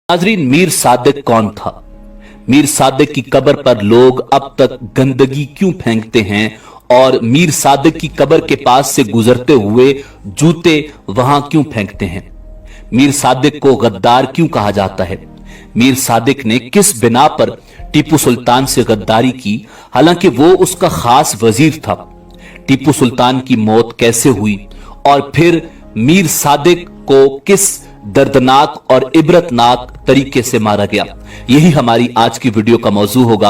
नाजरीन, मीर सादिक कौन था? मीर सादिक की कब्र पर लोग अब तक गंदगी क्यों फेंकते हैं और मीर सादिक की कब्र के पास से गुजरते हुए जूते वहां क्यों फेंकते हैं? मीर सादिक को गद्दार क्यों कहा जाता है? मीर सादिक ने किस बिना पर टीपू सुल्तान से गद्दारी की, हालांकि वो उसका खास वजीर था? टीपू सुल्तान की मौत कैसे हुई और फिर मीर सादिक को किस दर्दनाक और इबरतनाक तरीके से मारा गया, यही हमारी आज की वीडियो का मौजू होगा।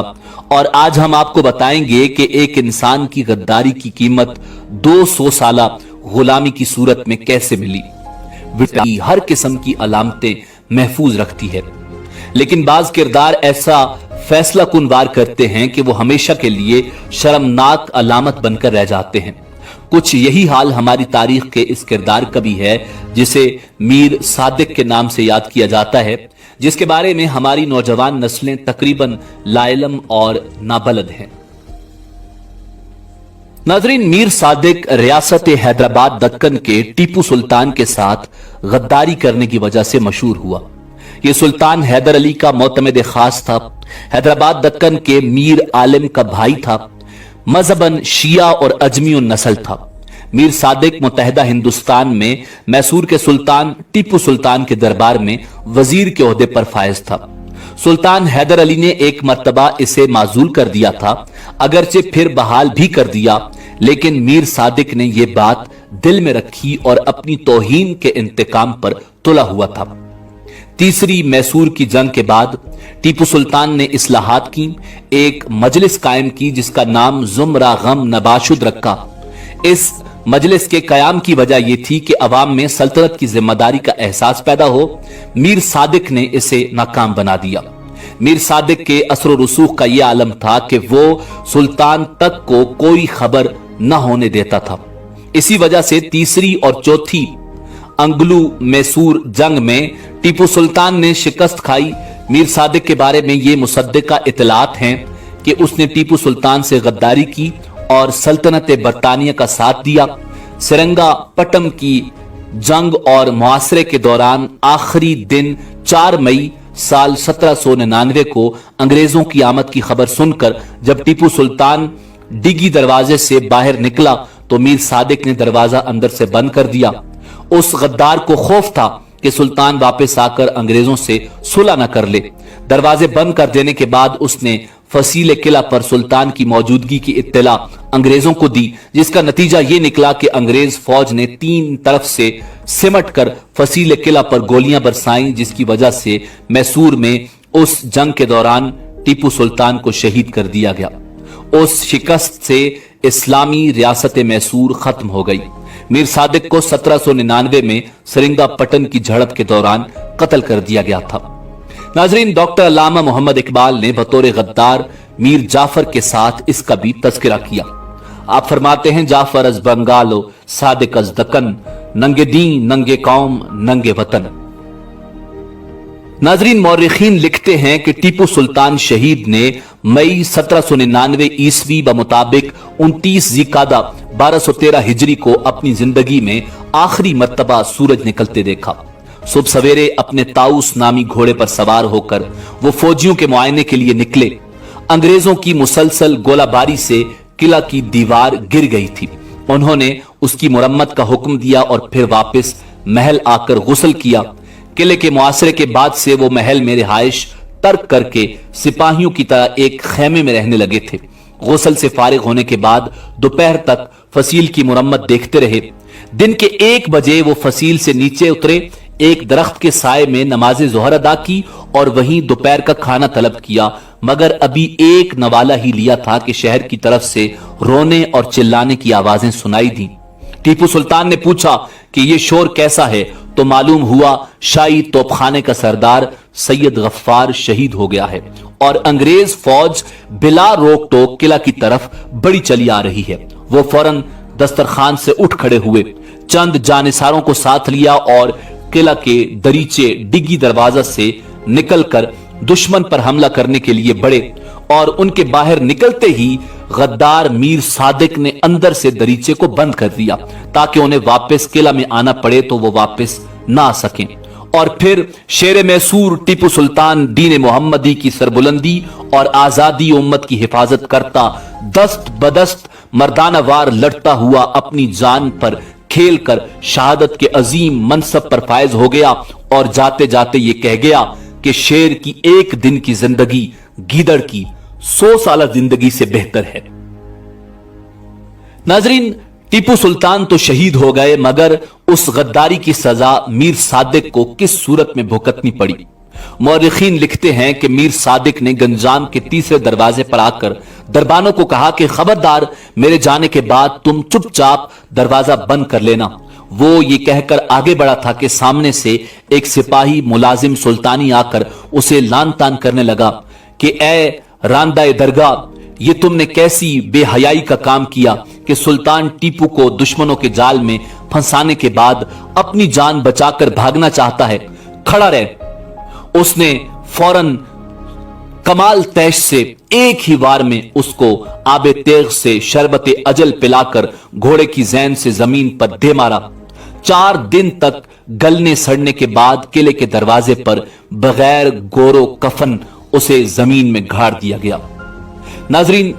और आज हम आपको बताएंगे कि एक इंसान की गद्दारी की कीमत 200 साला गुलामी की सूरत में कैसे मिली। हर किस्म की अलामतें महफूज रखती है, लेकिन बाज किरदार ऐसा फैसला कुन वार करते हैं कि वो हमेशा के लिए शर्मनाक अलामत बनकर रह जाते हैं। कुछ यही हाल हमारी तारीख के इस किरदार का भी है, जिसे मीर सादिक के नाम से याद किया जाता है, जिसके बारे में हमारी नौजवान नस्लें तकरीबन लाइलम और नाबलद हैं। नाजरीन, मीर सादिक रियासत हैदराबाद दक्कन के टीपू सुल्तान के साथ गद्दारी करने की वजह से मशहूर हुआ। यह सुल्तान हैदर अली का मोतमद खास था। हैदराबाद दक्कन के मीर आलिम का भाई था। मजहबन शिया और अजमी नस्ल था। मीर सादिक मुत्तहिदा हिंदुस्तान में मैसूर के सुल्तान टीपू सुल्तान के दरबार में वजीर के ओहदे पर फायज था। सुल्तान हैदर अली ने एक मर्तबा इसे माजूल कर दिया था, अगरचे फिर बहाल भी कर दिया, लेकिन मीर सादिक ने यह बात दिल में रखी और अपनी तौहीन के इंतकाम पर तुला हुआ था। तीसरी मैसूर की जंग के बाद टीपू सुल्तान ने इस्लाहात की, एक मजलिस कायम की जिसका नाम जुमरा गम नबाशुद रखा। इस मजलिस के कयाम की वजह यह थी कि अवाम में सल्तनत की जिम्मेदारी का एहसास पैदा हो। मीर सादिक ने इसे नाकाम बना दिया। मीर सादिक के असर रसूख का यह आलम था कि वो सुल्तान तक को कोई खबर न होने देता था। इसी वजह से तीसरी और चौथी अंगलू मैसूर जंग में टीपू सुल्तान ने शिकस्त खाई। मीर सादिक के बारे में ये मुसद्दिका इतलात हैं कि उसने टीपू सुल्तान से गद्दारी की और सल्तनत बरतानिया का साथ दिया। सेरंगापट्टम की जंग और मुआसरे के दौरान आखिरी दिन 4 मई साल 1799 को अंग्रेजों की आमद की खबर सुनकर जब टीपू सुल्तान डिगी दरवाजे से बाहर निकला तो मीर सादिक ने दरवाजा अंदर से बंद कर दिया। उस गद्दार को खौफ था कि सुल्तान वापस आकर अंग्रेजों से सुलह न कर ले। दरवाजे बंद कर देने के बाद उसने फसीले किला पर सुल्तान की मौजूदगी की इत्तला अंग्रेजों को दी, जिसका नतीजा यह निकला कि अंग्रेज फौज ने 3 तरफ से सिमट कर फसीले किला पर गोलियां बरसाईं, जिसकी वजह से मैसूर में उस जंग के दौरान टीपू सुल्तान को शहीद कर दिया गया। उस शिकस्त से इस्लामी रियासत मैसूर खत्म हो गई। मीर सादिक को 1799 में सेरिंगापट्टम की झड़प के दौरान कत्ल कर दिया गया था। नाजरीन, डॉक्टर अल्लामा मोहम्मद इकबाल ने बतौर गद्दार मीर जाफर के साथ इसका भी तज़किरा किया। आप फरमाते हैं, जाफर अज बंगालो सादिक अज दक्कन, नंगे दीन नंगे कौम नंगे वतन। नाजरीन, मौरिखीन लिखते हैं कि टीपू सुल्तान शहीद ने मई 1799 ईस्वी ब मुताबिक 29 ज़िकादा 1213 हिजरी को अपनी जिंदगी में आखिरी मर्तबा सूरज निकलते देखा। सुबह सवेरे अपने ताउस नामी घोड़े पर सवार होकर वो फौजियों के मुआयने के लिए निकले। अंग्रेजों की मुसलसल गोलाबारी से किला की दीवार गिर गई थी। उन्होंने उसकी मुरम्मत का हुक्म दिया और फिर वापस महल आकर गुस्ल किया। किले के मुआसरे के बाद से वो महल में रिहाइश तर्क करके सिपाहियों की तरह एक खेमे में रहने लगे थे। गुस्ल से फारिग होने के बाद दोपहर तक फसील की मुरम्मत देखते रहे। दिन के 1 बजे वो फसील से नीचे उतरे, एक दरख्त के साए में नमाज ज़ोहर अदा की और वहीं दोपहर का खाना तलब किया, मगर अभी एक नवाला ही लिया था कि शहर की तरफ से रोने और चिल्लाने की आवाजें सुनाई दी। टीपू सुल्तान ने पूछा कि यह शोर कैसा है, तो मालूम हुआ शाही तोपखाने का सरदार सैयद गफ्फार शहीद हो गया है और अंग्रेज फौज बिला रोक टोक किला की तरफ बड़ी चली आ रही है। वो फौरन दस्तरखान से उठ खड़े हुए, चंद जानिसारों को साथ लिया और किला के दरीचे डिग्गी दरवाजा से निकलकर दुश्मन पर हमला करने के लिए बढ़े और उनके बाहर निकलते ही गद्दार मीर सादिक ने अंदर से दरीचे को बंद कर दिया ताकि उन्हें वापस किला में आना पड़े तो वो वापस ना आ सकें। और फिर शेर मैसूर टीपू सुल्तान दीन मोहम्मदी की सरबुलंदी और आजादी उम्मत की हिफाजत करता दस्त बदस्त मर्दाना वार लड़ता हुआ अपनी जान पर खेल कर शहादत के अजीम मनसब पर फायज हो गया और जाते जाते ये कह गया कि शेर की एक दिन की जिंदगी गीदड़ की 100 साल जिंदगी से बेहतर है। नाजरीन, टीपू सुल्तान तो शहीद हो गए, मगर उस गद्दारी की सजा मीर सादिक को किस सूरत में भुगतनी पड़ी। मौरिखीन लिखते हैं कि मीर सादिक ने गंजाम के तीसरे दरवाजे पर आकर दरबानों को कहा कि खबरदार, मेरे जाने के बाद तुम चुपचाप दरवाजा बंद कर लेना। वो ये कहकर आगे बढ़ा था कि सामने से एक सिपाही मुलाजिम सुल्तानी आकर उसे लान तान करने लगा कि ए रांदा दरगाह, ये तुमने कैसी बेहयाई का काम किया कि सुल्तान टीपू को दुश्मनों के जाल में फंसाने के बाद अपनी जान बचाकर भागना चाहता है, खड़ा रहे। उसने फौरन कमाल तैश से एक ही वार में उसको आबे तेग से शरबत अजल पिलाकर घोड़े की जैन से जमीन पर दे मारा। 4 दिन तक गलने सड़ने के बाद किले के दरवाजे पर बगैर गोरो कफन उसे जमीन में गाड़ दिया गया। नाजरीन,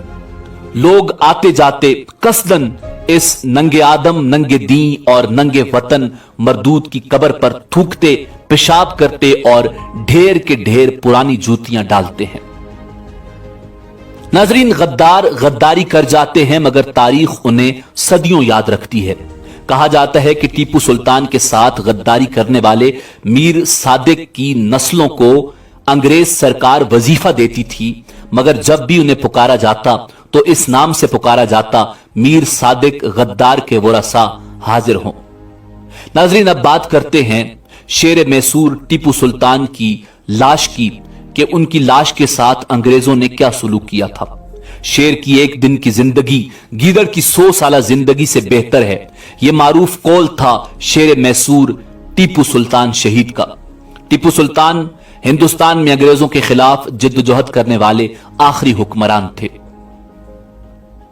लोग आते जाते कसदन इस नंगे आदम, नंगे दी और नंगे वतन मरदूद की कब्र पर थूकते, पेशाब करते और ढेर के ढेर पुरानी जूतियां डालते हैं। नाजरीन, गद्दार गद्दारी कर जाते हैं, मगर तारीख उन्हें सदियों याद रखती है। कहा जाता है कि टीपू सुल्तान के साथ गद्दारी करने वाले मीर सादिक की नस्लों को अंग्रेज सरकार वजीफा देती थी, मगर जब भी उन्हें पुकारा जाता तो इस नाम से पुकारा जाता, मीर सादिक गद्दार के वरसा हाजिर हों। नाजरीन, अब बात करते हैं शेर मैसूर टीपू सुल्तान की लाश की कि उनकी लाश के साथ अंग्रेजों ने क्या सलूक किया था। शेर की एक दिन की जिंदगी गीदड़ की 100 साल जिंदगी से बेहतर है, यह मारूफ कौल था शेर मैसूर टीपू सुल्तान शहीद का। टीपू सुल्तान हिंदुस्तान में अंग्रेजों के खिलाफ जिद्दोजहद करने वाले आखिरी हुक्मरान थे।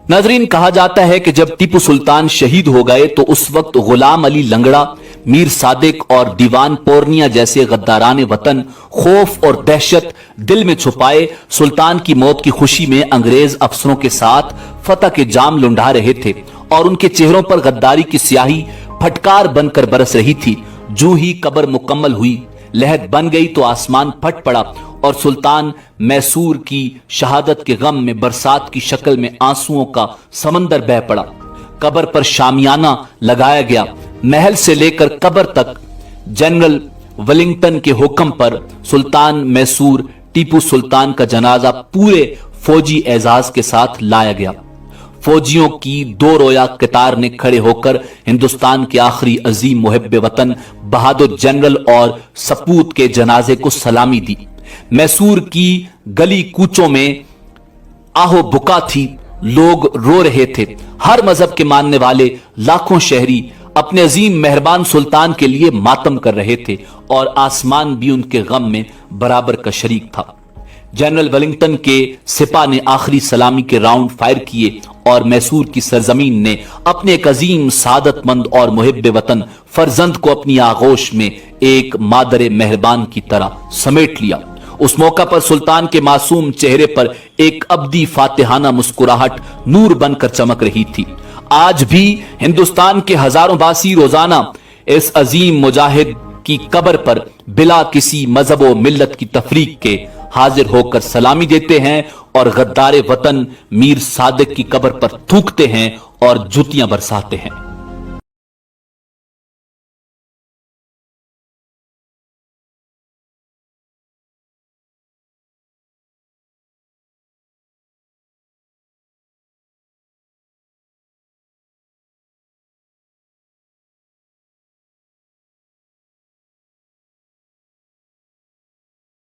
नाजरीन, कहा जाता है कि जब टीपू सुल्तान शहीद हो गए तो उस वक्त गुलाम अली लंगड़ा, मीर सादिक और दीवान पोर्निया जैसे गद्दारान वतन खौफ और दहशत दिल में छुपाए सुल्तान की मौत की खुशी में अंग्रेज अफसरों के साथ फतह के जाम लुंढा रहे थे और उनके चेहरों पर गद्दारी की स्याही फटकार बनकर बरस रही थी। जो ही कब्र मुकम्मल हुई, लहद बन गई तो आसमान फट पड़ा और सुल्तान मैसूर की शहादत के गम में बरसात की शक्ल में आंसुओं का समंदर बह पड़ा। कब्र पर शामियाना लगाया गया। महल से लेकर कब्र तक जनरल वेलिंगटन के हुक्म पर सुल्तान मैसूर टीपू सुल्तान का जनाजा पूरे फौजी एजाज के साथ लाया गया। फौजियों की 2 रोया कतार ने खड़े होकर हिंदुस्तान के आखिरी अजीम मुहिब वतन बहादुर जनरल और सपूत के जनाजे को सलामी दी। मैसूर की गली कूचों में आहो बुका थी, लोग रो रहे थे। हर मजहब के मानने वाले लाखों शहरी अपने अजीम मेहरबान सुल्तान के लिए मातम कर रहे थे और आसमान भी उनके गम में बराबर का शरीक था। जनरल वेलिंगटन के सिपा ने आखिरी सलामी के राउंड फायर किए और मैसूर की सरजमीन ने अपने एक अजीम सादतमंद और मुहिब वतन फरजंद को अपनी आगोश में एक मादर मेहरबान की तरह समेट लिया। उस मौका पर सुल्तान के मासूम चेहरे पर एक अब्दी फातिहाना मुस्कुराहट नूर बनकर चमक रही थी। आज भी हिंदुस्तान के हजारों वासी रोजाना इस अजीम मुजाहिद की कब्र पर बिला किसी मजहब व मिल्लत की तफरीक के हाजिर होकर सलामी देते हैं और गद्दारे वतन मीर सादिक की कब्र पर थूकते हैं और जुतियां बरसाते हैं।